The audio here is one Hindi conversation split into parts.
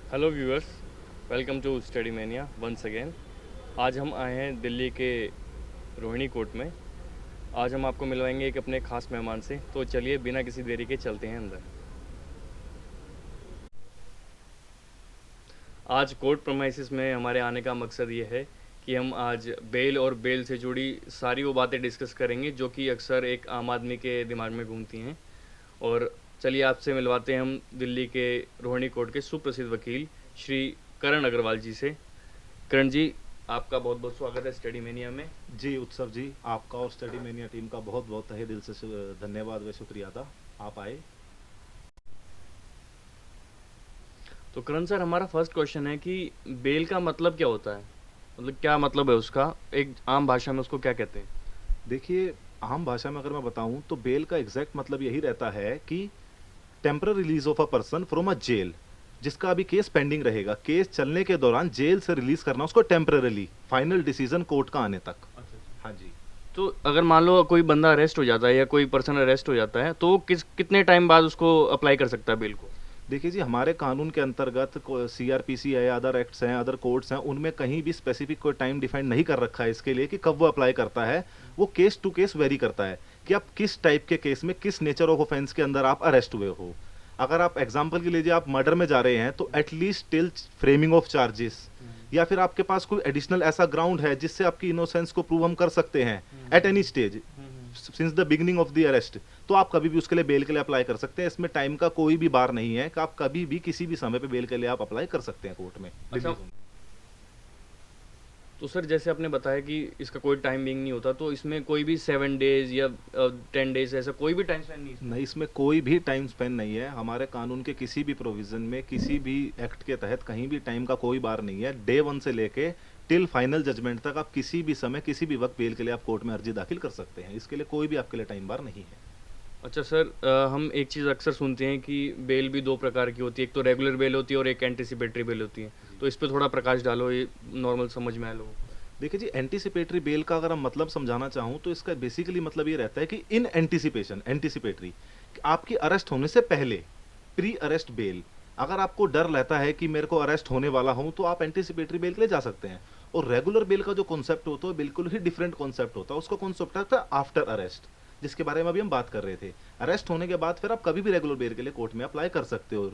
Hello viewers, welcome to Study Mania once again. आज हम आए हैं दिल्ली के रोहिणी कोर्ट में। आज हम आपको मिलवाएंगे एक अपने खास मेहमान से। तो चलिए बिना किसी देरी के चलते हैं अंदर। आज कोर्ट प्रोमाइसिस में हमारे आने का मकसद ये है कि हम आज बेल और बेल से जुड़ी सारी वो बातें डिस्कस करेंगे जो कि अक्सर एक आम आदमी के दिमाग में घूमती हैं। और चलिए आपसे मिलवाते हैं हम दिल्ली के रोहिणी कोर्ट के सुप्रसिद्ध वकील श्री करण अग्रवाल जी से। करण जी, आपका बहुत बहुत स्वागत है स्टडी मेनिया में। जी उत्सव जी, आपका और स्टडी मेनिया टीम का बहुत बहुत तहे दिल से धन्यवाद व शुक्रिया था, आप आए। तो करण सर, हमारा फर्स्ट क्वेश्चन है कि बेल का मतलब क्या होता है? मतलब क्या मतलब है उसका, एक आम भाषा में उसको क्या कहते हैं? देखिए, आम भाषा में अगर मैं बताऊं तो बेल का एग्जैक्ट मतलब यही रहता है कि temporary release of a person from a jail, जिसका अभी केस पेंडिंग रहेगा, केस चलने के दौरान जेल से रिलीज करना उसको टेम्पररीली, फाइनल डिसीजन कोर्ट का आने तक। हाँ जी। तो अगर मान लो कोई बंदा अरेस्ट हो जाता है या कोई पर्सन अरेस्ट हो जाता है तो वो कितने टाइम बाद उसको अप्लाई कर सकता है बेल को? देखिए जी, हमारे कानून के अंतर्गत सीआरपीसी है, अदर एक्ट्स हैं, अदर कोर्ट्स हैं, उनमें कहीं भी स्पेसिफिक कोई टाइम डिफाइन नहीं कर रखा है इसके लिए कि कब वो अप्लाई करता है। वो केस टू केस वेरी करता है कि आप किस टाइप के केस में, किस नेचर ऑफ ऑफेंस के अंदर आप अरेस्ट हुए हो। अगर आप एग्जाम्पल के लीजिए, आप मर्डर में जा रहे हैं तो at least till framing of charges, या फिर आपके पास कोई एडिशनल ऐसा ग्राउंड है जिससे आपकी इनोसेंस को प्रूव हम कर सकते हैं eight any stage since the beginning of the arrest, तो आप कभी भी उसके लिए बेल के लिए अप्लाई कर सकते हैं। इसमें टाइम का कोई भी बार नहीं है कि आप कभी भी किसी भी समय पे बेल के लिए आप अप्लाई कर सकते हैं कोर्ट में। अच्छा, तो सर जैसे आपने बताया कि इसका कोई टाइमिंग नहीं होता, तो इसमें कोई भी 7 डेज या 10 डेज ऐसा कोई भी टाइम स्पेंड नहीं इसमें? नहीं, इसमें कोई भी टाइम स्पेन नहीं है। हमारे कानून के किसी भी प्रोविजन में, किसी भी एक्ट के तहत कहीं भी टाइम का कोई बार नहीं है। डे वन से लेके टिल फाइनल जजमेंट तक आप किसी भी समय, किसी भी वक्त बेल के लिए आप कोर्ट में अर्जी दाखिल कर सकते हैं। इसके लिए कोई भी आपके लिए टाइम बार नहीं है। अच्छा सर, हम एक चीज़ अक्सर सुनते हैं कि बेल भी दो प्रकार की होती है, एक तो रेगुलर बेल होती है और एक एंटिसिपेटरी बेल होती है। तो इस पे थोड़ा प्रकाश डालो, ये नॉर्मल समझ में आए लोगों को। देखिए जी, एंटीसिपेटरी बेल का अगर हम मतलब समझाना चाहूँ तो इसका बेसिकली मतलब ये रहता है कि इन एंटीसिपेशन, एंटीसिपेटरी, आपकी अरेस्ट होने से पहले, प्री अरेस्ट बेल। अगर आपको डर रहता है कि मेरे को अरेस्ट होने वाला हूं, तो आप एंटीसिपेटरी बेल के लिए जा सकते हैं। और रेगुलर बेल का जो कॉन्सेप्ट होता है बिल्कुल ही डिफरेंट कॉन्सेप्ट होता है। उसका कॉन्सेप्ट होता है आफ्टर अरेस्ट, जिसके बारे में अभी हम बात कर रहे थे। अरेस्ट होने के बाद फिर आप कभी भी रेगुलर बेल के लिए कोर्ट में अप्लाई कर सकते हो,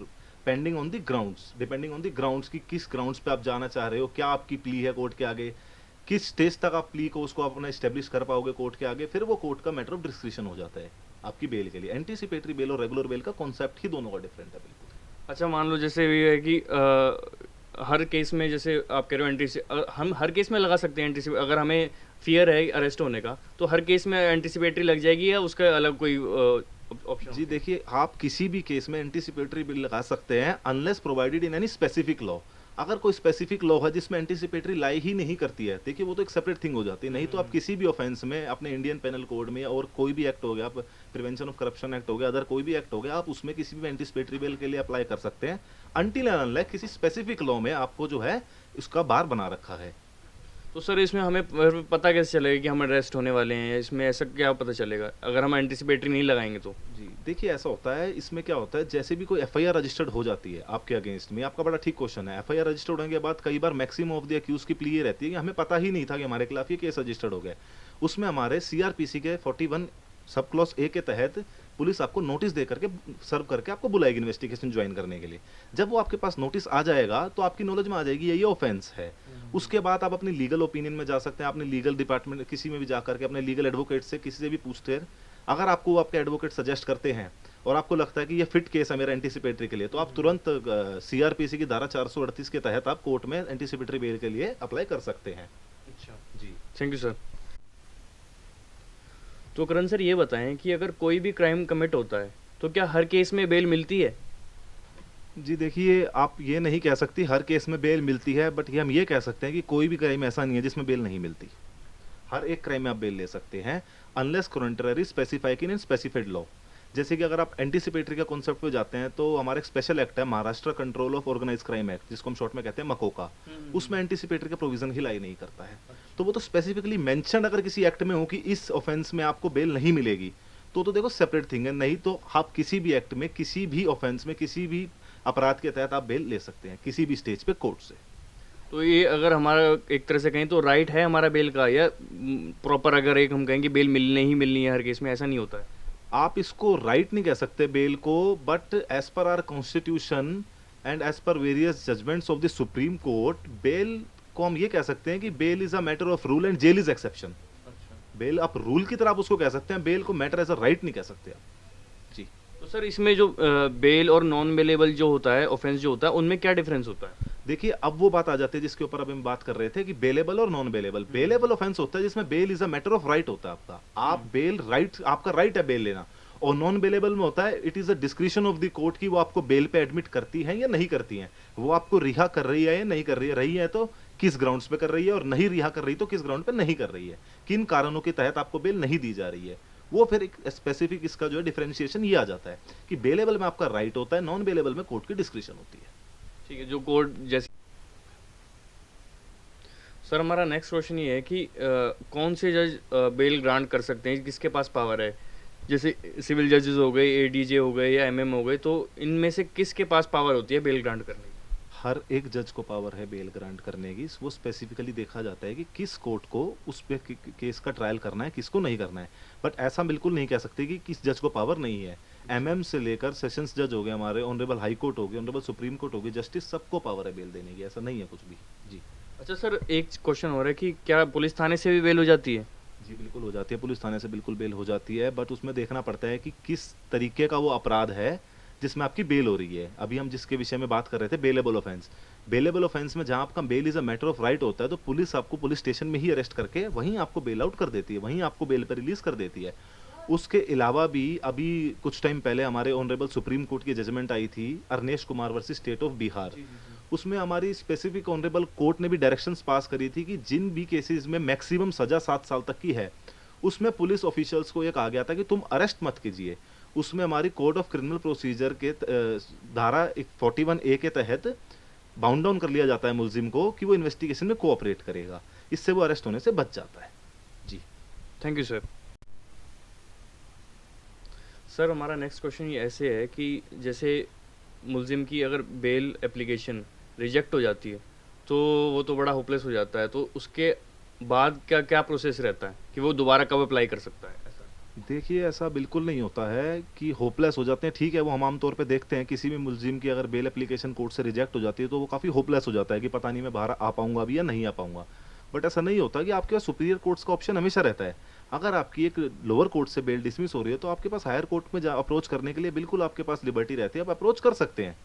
pending on the grounds, depending on the grounds की किस ग्राउंड्स पे आप जाना चाह रहे हो, क्या आपकी प्ली है कोर्ट के आगे, किस स्टेज तक आप प्ली को उसको अपना स्टेब्लिश कर पाओगे कोर्ट के आगे। फिर वो कोर्ट का मैटर ऑफ डिस्क्रिप्शन हो जाता है आपकी बेल के लिए। एंटीसिपेटरी बेल और रेगुलर बेल का कॉन्सेप्ट ही दोनों का डिफरेंट है बिल्कुल। अच्छा, मान लो जैसे ये है कि हर केस में, जैसे आप कह रहे हो हम हर केस में लगा सकते हैं एंटीसिपेट। अगर हमें फियर है अरेस्ट होने का तो हर केस में एंटीसिपेटरी लग जाएगी या उसका अलग कोई ऑप्शन जी होता है? देखिए, आप किसी भी केस में एंटीसिपेटरी बिल लगा सकते हैं unless provided in any specific law. अगर कोई स्पेसिफिक लॉ है जिसमें एंटीसिपेटरी लाई ही नहीं करती है, देखिए वो तो एक सेपरेट थिंग हो जाती है। नहीं तो आप किसी भी ऑफेंस में अपने इंडियन पेनल कोड में, और कोई भी एक्ट हो गया, आप प्रिवेंशन ऑफ करप्शन एक्ट हो गया, अदर कोई भी एक्ट हो गया, आप उसमें किसी भी एंटीसिपेटरी बिल के लिए अप्लाई कर सकते हैं अनटिल एंड अनलेस किसी स्पेसिफिक लॉ में आपको जो है उसका बार बना रखा है। तो सर इसमें हमें पता कैसे चलेगा कि हम अरेस्ट होने वाले हैं? इसमें ऐसा क्या पता चलेगा अगर हम एंटीसिपेटरी नहीं लगाएंगे तो? जी देखिए, ऐसा होता है, इसमें क्या होता है, जैसे भी कोई एफआईआर रजिस्टर्ड हो जाती है आपके अगेंस्ट में, आपका बड़ा ठीक क्वेश्चन है। एफआईआर रजिस्टर्ड होने के बाद कई बार मैक्सिमम ऑफ द अक्यूज की प्ली ये रहती है कि हमें पता ही नहीं था कि हमारे खिलाफ ये केस रजिस्टर्ड हो गया। उसमें हमारे सीआरपीसी के 41 सब क्लॉज ए के तहत पुलिस आपको नोटिस दे करके, सर्व करके आपको बुलाएगी इन्वेस्टिगेशन ज्वाइन करने के लिए। जब वो आपके पास नोटिस आ जाएगा तो आपकी नॉलेज में आ जाएगी ये ऑफेंस है। उसके बाद आप अपनी लीगल ओपिनियन में जा सकते हैं, अपने लीगल डिपार्टमेंट किसी में भी जा करके अपने लीगल एडवोकेट से, किसी से भी पूछते हैं। अगर आपको आपके एडवोकेट सजेस्ट करते हैं और आपको लगता है कि ये फिट केस है मेरा एंटीसिपेटरी के लिए, तो आप तुरंत सीआरपीसी की धारा 438 के तहत आप कोर्ट में एंटीसिपेटरी बेल के लिए अप्लाई कर सकते हैं। अच्छा, जी। Thank you sir. तो करण सर ये बताएं कि अगर कोई भी क्राइम कमिट होता है तो क्या हर केस में बेल मिलती है? जी देखिए, आप ये नहीं कह सकती हर केस में बेल मिलती है, बट ये हम ये कह सकते हैं कि कोई भी क्राइम ऐसा नहीं है जिसमें बेल नहीं मिलती। हर एक क्राइम में आप बेल ले सकते हैं unless contrary specified in specified law. जैसे कि अगर आप एंटीसिपेटरी का कॉन्सेप्ट पे जाते हैं तो हमारा एक स्पेशल एक्ट है, Maharashtra control of organise crime act, जिसको हम शॉर्ट में कहते हैं मकोका। उसमें एंटीसिपेटरी का प्रोविजन ही लाई नहीं करता है। तो वो तो स्पेसिफिकली मेंशन अगर किसी एक्ट में हो कि इस ऑफेंस में आपको बेल नहीं मिलेगी, तो देखो सेपरेट थिंग है। नहीं तो आप किसी भी एक्ट में, किसी भी ऑफेंस में, किसी भी अपराध के तहत आप बेल ले सकते हैं किसी भी स्टेज पे कोर्ट से। तो ये अगर हमारा एक तरह से कहें तो राइट है हमारा बेल का, या प्रॉपर अगर एक हम कहेंगे बेल मिलनी ही मिलनी है हर केस में, ऐसा नहीं होता है? आप इसको राइट नहीं कह सकते बेल को, but as per our constitution and as per various judgements of the Supreme Court, bail को हम ये कह सकते हैं कि bail is a matter of rule and jail is exception. Bail आप रूल की तरह आप उसको कह सकते हैं, बेल को मैटर एज अ राइट नहीं कह सकते आप जी। तो सर इसमें जो बेल और नॉन बेलेबल जो होता है ऑफेंस जो होता है, उनमें क्या डिफरेंस होता है? देखिए अब वो बात आ जाती है जिसके ऊपर अभी हम बात कर रहे थे कि बेलेबल और नॉन बेलेबल। बेलेबल ऑफेंस होता है जिसमें bail is a matter of right होता है आपका, आप बेल राइट, आपका राइट है बेल लेना। और नॉन बेलेबल में होता है it is a discretion of the court कि वो आपको बेल पे एडमिट करती है या नहीं करती है, वो आपको रिहा कर रही है या नहीं कर रही है तो किस ग्राउंड्स पे कर रही है, और नहीं रिहा कर रही तो किस ग्राउंड पे नहीं कर रही है, किन कारणों के तहत आपको बेल नहीं दी जा रही है। वो फिर एक स्पेसिफिक इसका जो है डिफरेंशिएशन ये आ जाता है कि बेलेबल में आपका राइट होता है, नॉन बेलेबल में कोर्ट की डिस्क्रिशन होती है। ठीक है, जो कोर्ट जैसे। सर हमारा नेक्स्ट क्वेश्चन ये है कि कौन से जज बेल ग्रांट कर सकते हैं, किसके पास पावर है? जैसे सिविल जजेस हो गए, एडीजे हो गए या एमएम हो गए, तो इनमें से किसके पास पावर होती है बेल ग्रांट करने की? हर एक जज को पावर है बेल ग्रांट करने की। वो स्पेसिफिकली देखा जाता है कि किस कोर्ट को उस पे केस का ट्रायल करना है, किसको नहीं करना है। बट ऐसा बिल्कुल नहीं कह सकते कि किस जज को पावर नहीं है। एमएम से लेकर सेशंस जज हो गए, हमारे ऑनरेबल हाई कोर्ट हो गए, ऑनरेबल सुप्रीम कोर्ट हो गई, जस्टिस, सबको पावर है बेल देने की, ऐसा नहीं है कुछ भी जी। अच्छा सर, एक क्वेश्चन हो रहा है कि क्या पुलिस थाने से भी बेल हो जाती है? जी बिल्कुल हो जाती है, पुलिस थाने से बिल्कुल बेल हो जाती है, बट उसमें देखना पड़ता है कि किस तरीके का वो अपराध है जिसमें आपकी बेल हो रही है। अभी हम जिसके विषय में बात कर रहे थे, बेलेबल ऑफेंस। बेलेबल ऑफेंस में जहां आपका bail is a matter of right होता है, तो पुलिस आपको पुलिस स्टेशन में ही अरेस्ट करके वहीं आपको बेल आउट कर देती है, वहीं आपको बेल पर रिलीज कर देती है। उसके अलावा भी अभी कुछ टाइम पहले हमारे ऑनरेबल सुप्रीम कोर्ट की जजमेंट आई थी Arnesh Kumar versus state of Bihar. उसमें हमारी स्पेसिफिक ऑनरेबल कोर्ट ने भी डायरेक्शंस पास करी थी कि जिन भी केसेस में मैक्सिमम सजा 7 साल तक की है, उसमें पुलिस ऑफिशियल्स को ये कहा गया था कि तुम अरेस्ट मत कीजिए। उसमें हमारी कोड ऑफ क्रिमिनल प्रोसीजर के धारा 41A के तहत बाउंड डाउन कर लिया जाता है मुलजिम को कि वो इन्वेस्टिगेशन में कोऑपरेट करेगा, इससे वो अरेस्ट होने से बच जाता है जी। Thank you sir. सर हमारा नेक्स्ट क्वेश्चन ये ऐसे है कि जैसे मुलजिम की अगर बेल एप्लीकेशन रिजेक्ट हो जाती है तो वो तो बड़ा होपलेस हो जाता है, तो उसके बाद क्या क्या प्रोसेस रहता है कि वो दोबारा कब अप्लाई कर सकता है? ऐसा देखिए ऐसा बिल्कुल नहीं होता है कि होपलेस हो जाते हैं। ठीक है, वो हम आमतौर पे देखते हैं किसी भी मुलजिम की अगर बेल एप्लीकेशन कोर्ट से रिजेक्ट हो जाती है तो वो काफ़ी होपलेस हो जाता है कि पता नहीं मैं बाहर आ पाऊंगा भी या नहीं आ पाऊंगा। बट ऐसा नहीं होता कि आपके पास सुपीरियर कोर्ट्स का ऑप्शन हमेशा रहता है। अगर आपकी एक लोअर कोर्ट से बेल डिसमिस हो रही है तो आपके पास हायर कोर्ट में अप्रोच करने के लिए बिल्कुल आपके पास लिबर्टी रहती है, आप अप्रोच कर सकते हैं,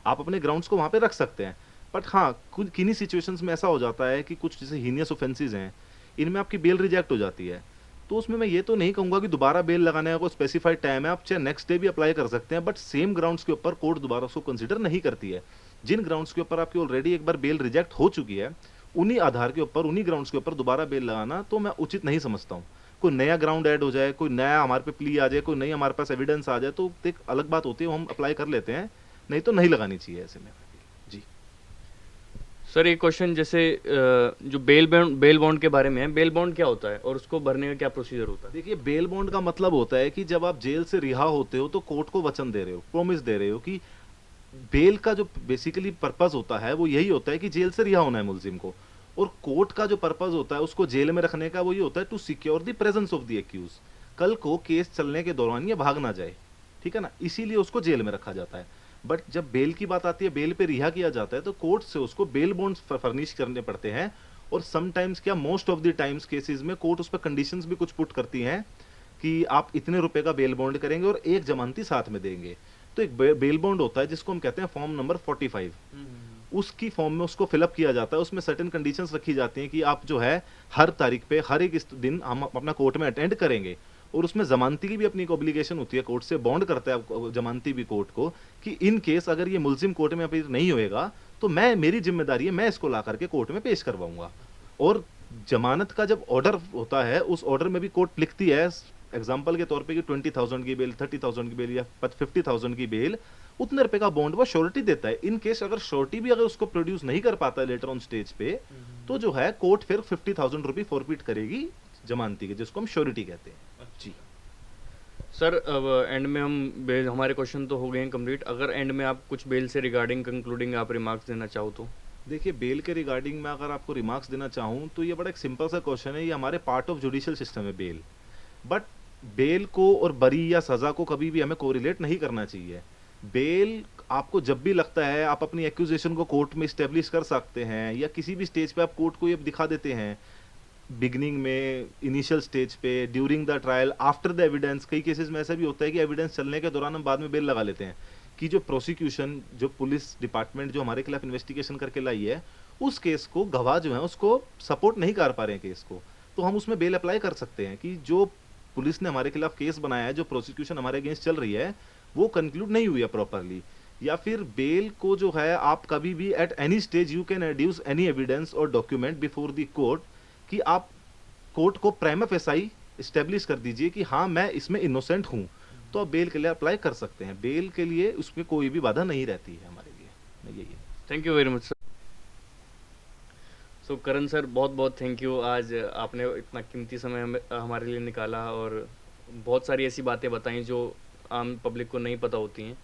आप अपने ग्राउंड्स को वहाँ पे रख सकते हैं। बट हाँ, कुछ किन्हीं सिचुएशंस में ऐसा हो जाता है कि कुछ जैसे हीनियस ऑफेंसेस हैं, इनमें आपकी बेल रिजेक्ट हो जाती है, तो उसमें मैं ये तो नहीं कहूँगा कि दोबारा बेल लगाने का कोई स्पेसिफाइड टाइम है, आप चाहे नेक्स्ट डे भी अप्लाई कर सकते हैं, बट सेम ग्राउंड्स के ऊपर कोर्ट दोबारा उसको कंसिडर नहीं करती है। जिन ग्राउंड्स के ऊपर आपकी ऑलरेडी एक बार बेल रिजेक्ट हो चुकी है, उन्हीं आधार के ऊपर, उन्हीं ग्राउंड्स के ऊपर दोबारा बेल लगाना तो मैं उचित नहीं समझता हूँ। कोई नया ग्राउंड ऐड हो जाए, कोई नया हमारे पे प्ली आ जाए, कोई नई हमारे पास एविडेंस आ जाए तो एक अलग बात होती है, हम अप्लाई कर लेते हैं, नहीं तो नहीं लगानी चाहिए ऐसे में जी। सर एक क्वेश्चन जैसे जो बेल बॉन्ड के बारे में है, बेल बॉन्ड क्या होता है और उसको भरने का क्या प्रोसीजर होता है? देखिए बेल बॉन्ड का मतलब होता है कि जब आप जेल से रिहा होते हो तो कोर्ट को वचन दे रहे हो, प्रॉमिस दे रहे हो कि बेल का जो बेसिकली पर्पस होता है वो यही होता है कि जेल से रिहा होना है मुलजिम को, और कोर्ट का जो पर्पस होता है उसको जेल में रखने का वो ये होता है to secure the presence of the accused, कल को केस चलने के दौरान ये भाग ना जाए, ठीक है ना, इसीलिए उसको जेल में रखा जाता है। बट जब बेल की बात आती है, बेल पे रिहा किया जाता है, तो कोर्ट से उसको बेल बॉन्ड्स फर्निश करने पड़ते हैं, और समटाइम्स क्या most of the times cases में कोर्ट उस पर कंडीशंस भी कुछ पुट करती हैं कि आप इतने रुपए का बेल बॉन्ड करेंगे और एक जमानती साथ में देंगे। तो एक बेल बॉन्ड होता है जिसको हम कहते हैं फॉर्म नंबर 45, उसकी फॉर्म में उसको फिलअप किया जाता है, उसमें सर्टेन कंडीशंस रखी जाती हैं कि आप जो है हर तारीख पे हर एक दिन हम अपना कोर्ट में अटेंड करेंगे, और उसमें जमानती की भी अपनी एक ऑब्लिगेशन होती है, कोर्ट से बॉन्ड करता है जमानती भी कोर्ट को कि इन केस अगर ये मुलजिम कोर्ट में अपील नहीं होएगा तो मेरी जिम्मेदारी है, मैं इसको ला करके कोर्ट में पेश करवाऊंगा। और जमानत का जब ऑर्डर होता है, उस ऑर्डर में भी कोर्ट लिखती है एग्जाम्पल के तौर पे कि 20,000 की बेल, 30,000 की बेल या 50,000 की बेल, उतने रुपए का बॉन्ड वो श्योरिटी देता है। इन केस अगर श्योरिटी भी अगर उसको प्रोड्यूस नहीं कर पाता है लेटर ऑन स्टेज पे, तो जो है कोर्ट फिर 50,000 रुपये फॉरफिट करेगी जमानती के, जिसको हम श्योरिटी कहते हैं जी। सर अब एंड में हम बेल हमारे क्वेश्चन तो हो गए हैं कंप्लीट। अगर एंड में आप कुछ बेल से रिगार्डिंग कंक्लूडिंग आप रिमार्क्स देना चाहो तो। देखिए, बेल के रिगार्डिंग मैं अगर आपको रिमार्क्स देना चाहूँ तो ये बड़ा एक सिंपल सा क्वेश्चन है, ये हमारे पार्ट ऑफ जुडिशियल सिस्टम है बेल। बट बेल को और बरी या सज़ा को कभी भी हमें कोरिलेट नहीं करना चाहिए। बेल आपको जब भी लगता है आप अपनी एक्यूजेशन को कोर्ट में इस्टेब्लिश कर सकते हैं, या किसी भी स्टेज पे आप कोर्ट को ये दिखा देते हैं, बिगनिंग में, इनिशियल स्टेज पे, during the trial, after the evidence. कई केसेस में ऐसा भी होता है कि एविडेंस चलने के दौरान हम बाद में बेल लगा लेते हैं कि जो प्रोसिक्यूशन, जो पुलिस डिपार्टमेंट जो हमारे खिलाफ इन्वेस्टिगेशन करके लाई है, उस केस को गवाह जो है उसको सपोर्ट नहीं कर पा रहे हैं केस को, तो हम उसमें बेल अप्लाई कर सकते हैं कि जो पुलिस ने हमारे खिलाफ केस बनाया है, जो प्रोसिक्यूशन हमारे अगेंस्ट चल रही है, वो कंक्लूड नहीं हुई है प्रॉपरली। या फिर बेल को जो है आप कभी भी at any stage you can adduce any evidence और डॉक्यूमेंट बिफोर द कोर्ट, कि आप कोर्ट को प्राइमा फेसाई स्टेब्लिश कर दीजिए कि हाँ मैं इसमें इनोसेंट हूँ, तो आप बेल के लिए अप्लाई कर सकते हैं। बेल के लिए उसमें कोई भी बाधा नहीं रहती है हमारे लिए, यही है। Thank you very much sir. So Karan sir, बहुत बहुत थैंक यू, आज आपने इतना कीमती समय हमारे लिए निकाला और बहुत सारी ऐसी बातें बताई जो आम पब्लिक को नहीं पता होती हैं।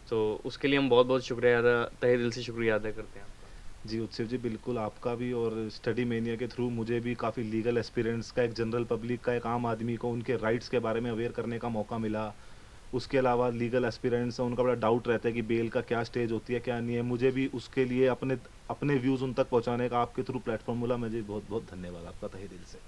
तो उसके लिए हम बहुत बहुत शुक्रिया तहे दिल से शुक्रिया अदा करते हैं आपका। जी उत्सव जी, बिल्कुल आपका भी, और स्टडी मेनिया के थ्रू मुझे भी काफ़ी लीगल एक्सपीरियंस का, एक जनरल पब्लिक का, एक आम आदमी को उनके राइट्स के बारे में अवेयर करने का मौका मिला। उसके अलावा लीगल एस्पिरेंट्स हैं, उनका बड़ा डाउट रहता है कि बेल का क्या स्टेज होती है क्या नहीं है, मुझे भी उसके लिए अपने अपने व्यूज़ उन तक पहुंचाने का आपके थ्रू प्लेटफॉर्म मिला। मुझे बहुत बहुत धन्यवाद आपका तहे दिल से।